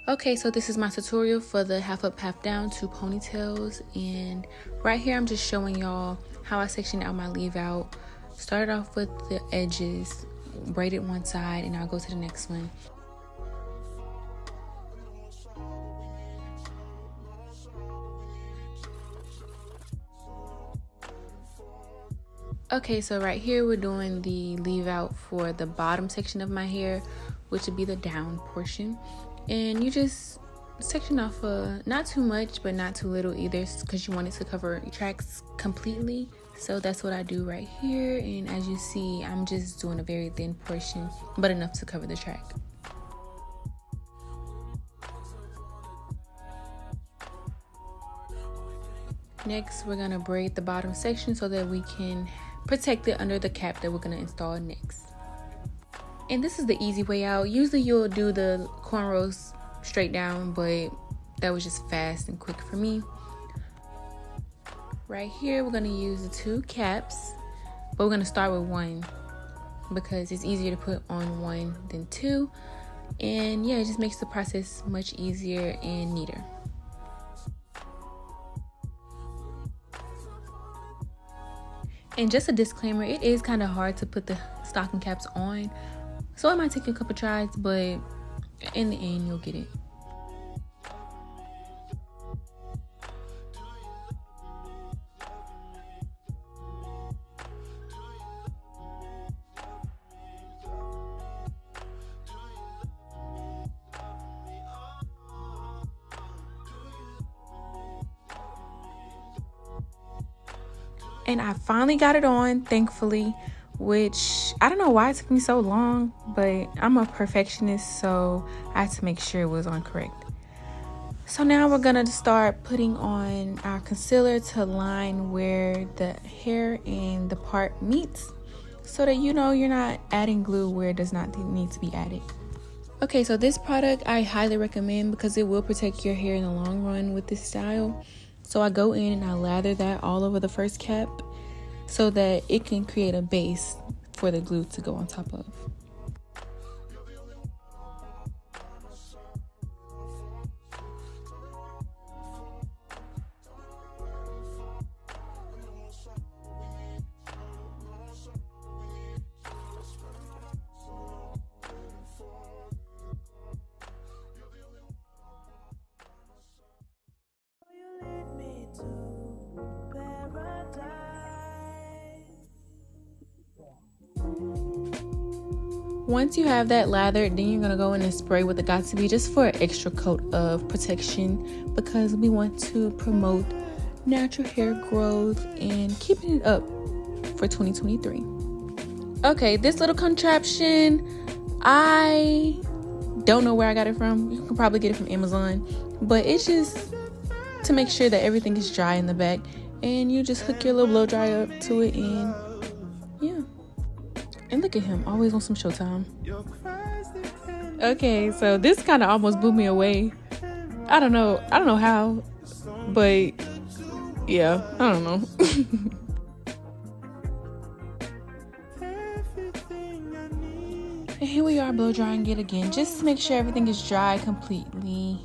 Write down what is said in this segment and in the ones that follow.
Okay, so this is my tutorial for the half up, half down 2 ponytails, and right here I'm just showing y'all how I sectioned out my leave out. Started off with the edges, braided one side, and I'll go to the next one. Okay, so right here we're doing the leave out for the bottom section of my hair, which would be the down portion. And you just section off not too much but not too little either, because you want it to cover your tracks completely. So that's what I do right here, and as you see, I'm just doing a very thin portion but enough to cover the track. Next, we're gonna braid the bottom section so that we can protect it under the cap that we're gonna install next. And this is the easy way out. Usually you'll do the cornrows straight down, but that was just fast and quick for me. Right here, we're gonna use the 2 caps, but we're gonna start with 1 because it's easier to put on 1 than 2. And yeah, it just makes the process much easier and neater. And just a disclaimer, it is kind of hard to put the stocking caps on, so it might take you a couple tries, but in the end you'll get it. And I finally got it on, thankfully, which I don't know why it took me so long, but I'm a perfectionist, so I had to make sure it was on correct. So now we're gonna start putting on our concealer to line where the hair and the part meets, so that you know you're not adding glue where it does not need to be added. Okay, so this product I highly recommend because it will protect your hair in the long run with this style. So I go in and I lather that all over the first cap so that it can create a base for the glue to go on top of. Once you have that lathered, then you're gonna go in and spray with the Got2b just for an extra coat of protection, because we want to promote natural hair growth and keeping it up for 2023. Okay, this little contraption, I don't know where I got it from. You can probably get it from Amazon, but it's just to make sure that everything is dry in the back, and you just hook your little blow dryer up to it, and yeah. And look at him, always on some showtime. Okay, so this kind of almost blew me away. I don't know how, but yeah, I don't know. And here we are blow drying it again, just to make sure everything is dry completely.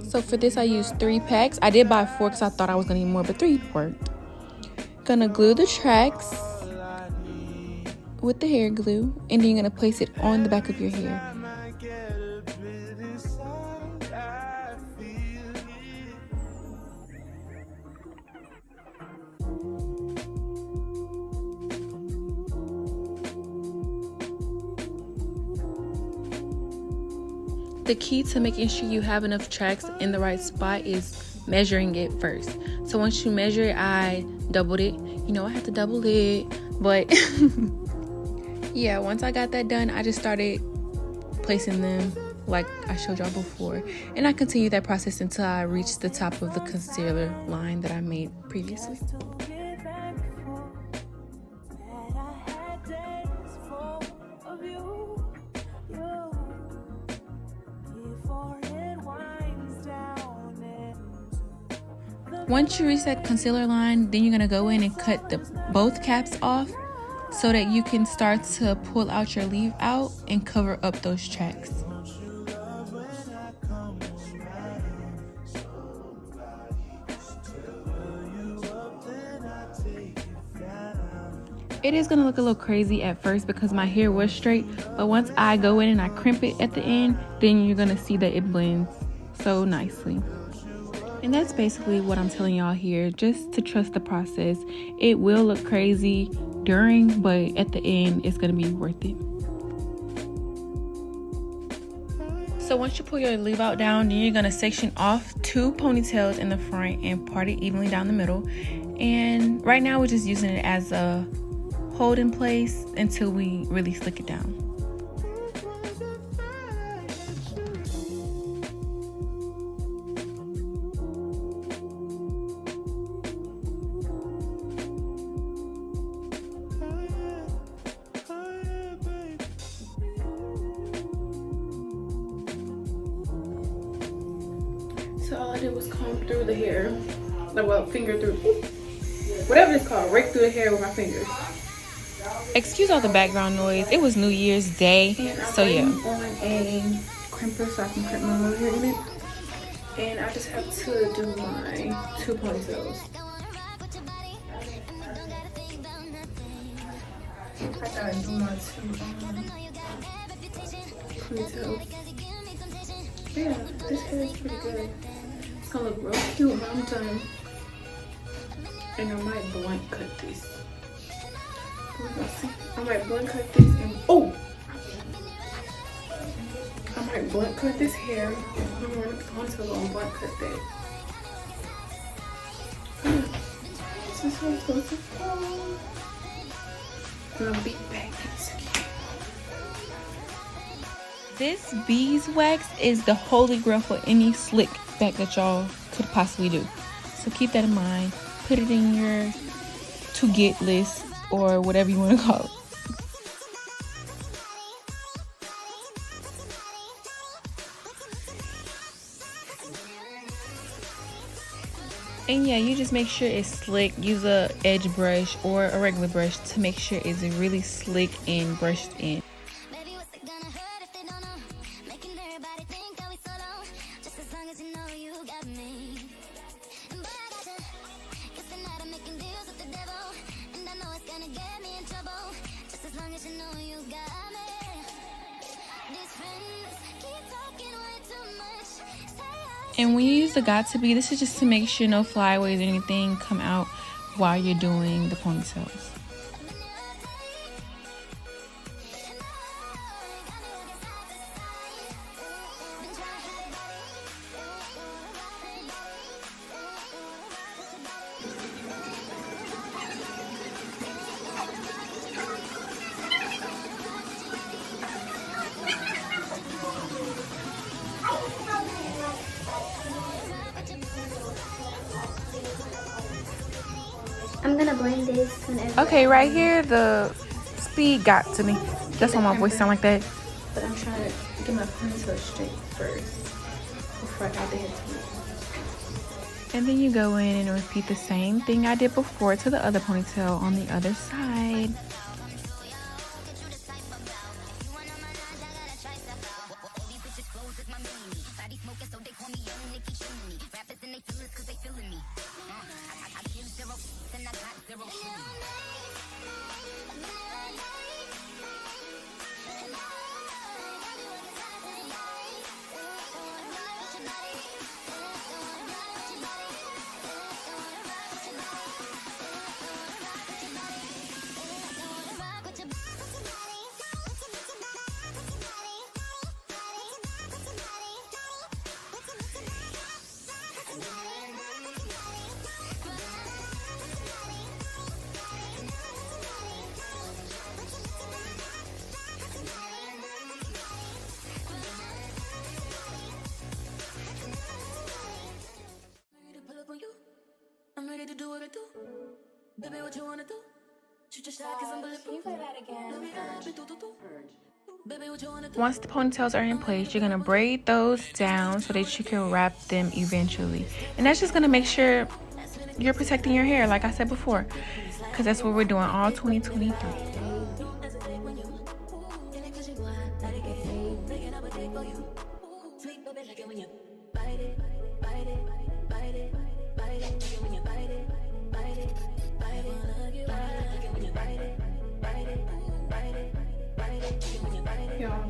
So for this I used 3 packs. I did buy 4 because I thought I was gonna need more, but 3 worked. Gonna glue the tracks with the hair glue, and then you're gonna place it on the back of your hair. The key to making sure you have enough tracks in the right spot is measuring it first. So once you measure it, I doubled it. You know, I have to double it, but yeah, once I got that done, I just started placing them like I showed y'all before, and I continued that process until I reached the top of the concealer line that I made previously. Once you reach that concealer line, then you're gonna go in and cut both caps off so that you can start to pull out your leave out and cover up those tracks. It is gonna look a little crazy at first because my hair was straight, but once I go in and I crimp it at the end, then you're gonna see that it blends so nicely. And that's basically what I'm telling y'all here, just to trust the process. It will look crazy during, but at the end, it's gonna be worth it. So once you pull your leave out down, then you're gonna section off 2 ponytails in the front and part it evenly down the middle. And right now we're just using it as a hold in place until we really slick it down. So all I did was comb through the hair, well, finger through, whatever it's called, rake through the hair with my fingers. Excuse all the background noise. It was New Year's Day, so yeah. I'm on a crimper so I can crimp my little hair in it. And I just have to do my 2 ponytails. I gotta do my 2 ponytails. Yeah, this hair is pretty good. It's gonna look real cute when I'm done. And I might blunt cut this. I might blunt cut this and I might blunt cut this hair. I'm gonna blunt cut that. This is how it's supposed to go. And I'll be back in a second. This beeswax is the holy grail for any slick back that y'all could possibly do. So keep that in mind. Put it in your to get list or whatever you want to call it. And yeah, you just make sure it's slick. Use a edge brush or a regular brush to make sure it's really slick and brushed in. And when you use the got to be, this is just to make sure no flyaways or anything come out while you're doing the ponytails. I'm gonna blend this whenever. Okay, right here, the speed got to me. That's why my voice sound like that. But I'm trying to get my ponytail straight first before I add the hair to it. And then you go in and repeat the same thing I did before to the other ponytail on the other side. I'm ready to do what I do. Baby, what you wanna do? Shoot your shot, cause I'm bulletproof. Can you play that again? Baby, what you wanna do? Once the ponytails are in place, you're gonna braid those down so that you can wrap them eventually. And that's just gonna make sure you're protecting your hair, like I said before, because that's what we're doing all 2023. Y'all,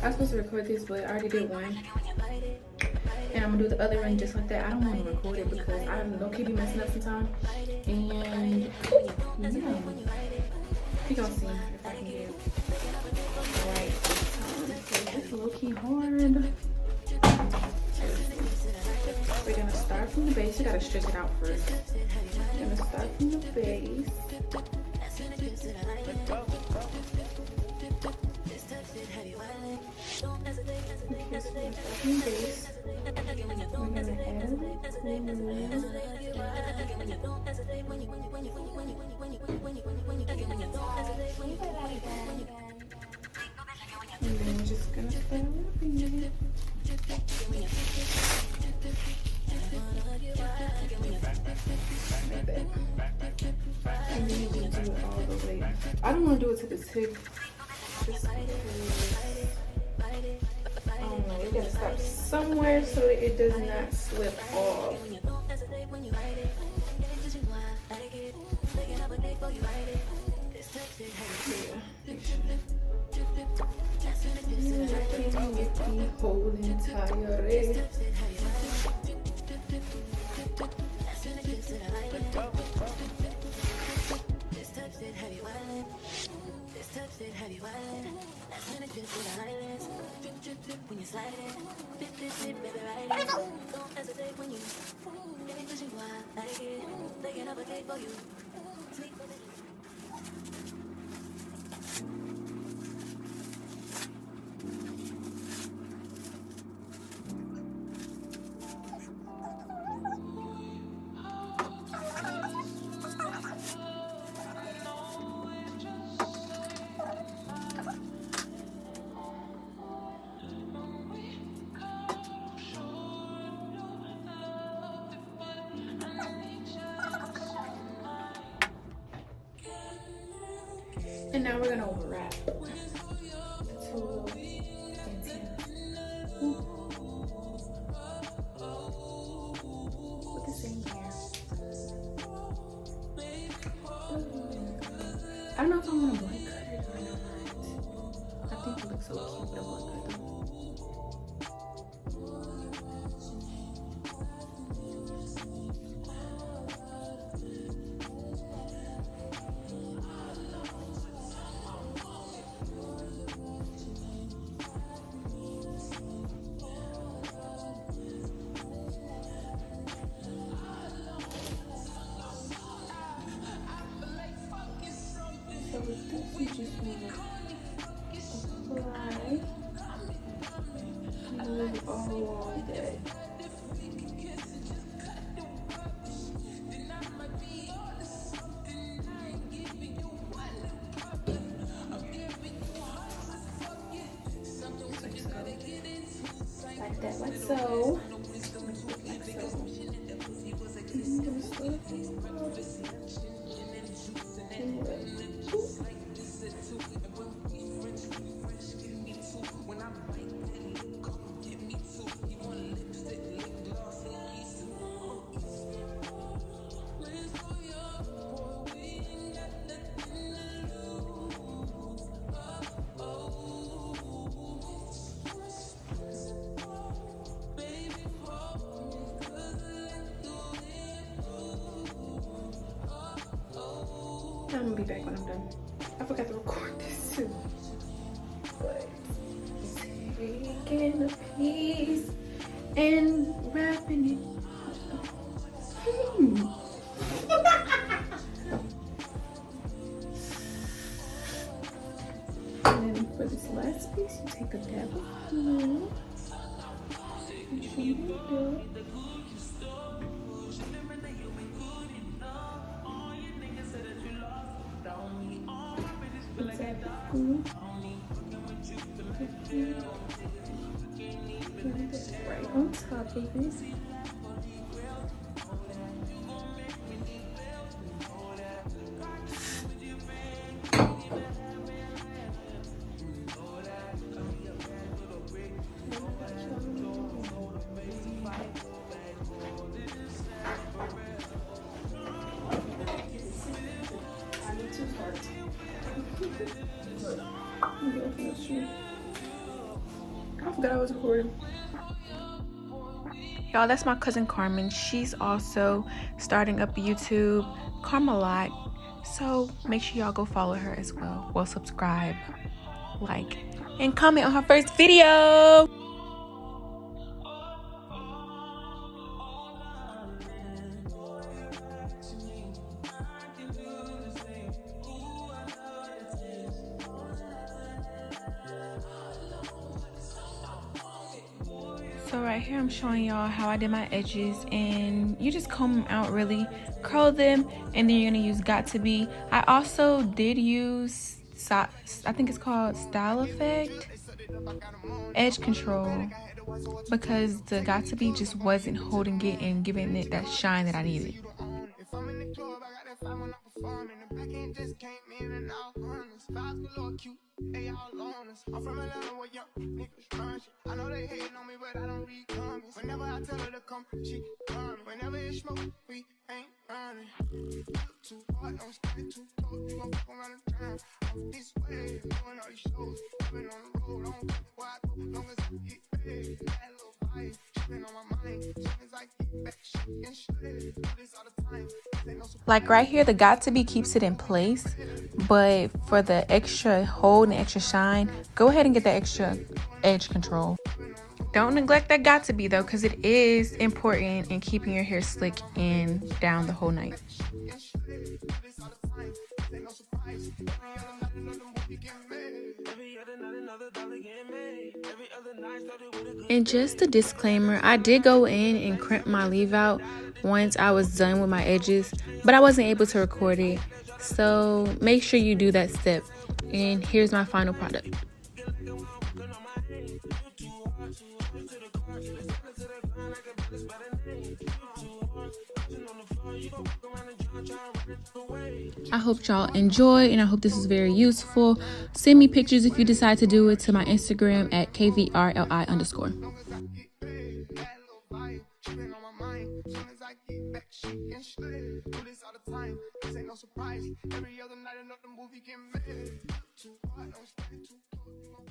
I was supposed to record this, but I already did one. And I'm gonna do the other one just like that. I don't want to record it because I don't keep messing up sometimes. And yeah, we gonna see if I can get it right this time. It's low key hard. We're gonna start from the base. You gotta stretch it out first. We're gonna start from the base. Okay, so we're starting base. We're gonna add and then we're just gonna start wrapping it. Like that. And then we're gonna do it all the way. I don't want to do it to the tip. Just I don't know, we gotta stop somewhere so it does not slip off. Whole entire when you slide it, dip, baby, ride it. Don't hesitate when you get it, 'cause you want like it. They can have a cake for you. Sweet baby. And now we're gonna wrap. That's a little intense. With the same hair. I don't know if I'm gonna blunt cut it or not. I think it looks so cute with a blunt cut though. So with this, you just want to apply glue all along that. Like that, like so. I'm gonna be back when I'm done. I forgot to record this too. But taking a piece and wrapping it. And then for this last piece, you take a dab of glue. Right on top of it. recording. Y'all, that's my cousin Carmen. She's also starting up YouTube, Carmelot. So make sure y'all go follow her as well. Well, subscribe, like, and comment on her first video. So right here I'm showing y'all how I did my edges, and you just comb them out, really curl them, and then you're gonna use Got To Be. I also did use, I think it's called Style Effect Edge Control, because the Got To Be just wasn't holding it and giving it that shine that I needed. If I'm in the club, I got that fire when I perform. And the back end just came in and out honest. Vibes galore cute, they all on us. I'm from Atlanta where young niggas run shit. I know they hating on me, but I don't read comments. Whenever I tell her to come, she coming. Whenever it's smoke, we ain't running. Too hard, don't stand too close. We gon' fuck around the town. Off this way, doing all these shows. I've been on the road, I don't care where I go. Long as I get paid, that little vibe. Been on my mind, soon as I get back, shit and shit. Do this all the time. Like right here, the Got To Be keeps it in place, but for the extra hold and extra shine, go ahead and get the extra edge control. Don't neglect that Got To Be though, because it is important in keeping your hair slick and down the whole night. And just a disclaimer, I did go in and crimp my leave out once I was done with my edges, but I wasn't able to record it. So make sure you do that step. And here's my final product. I hope y'all enjoy, and I hope this is very useful. Send me pictures if you decide to do it to my Instagram at KVRLI_. Every other night another movie get made. Too hard, don't stand too close.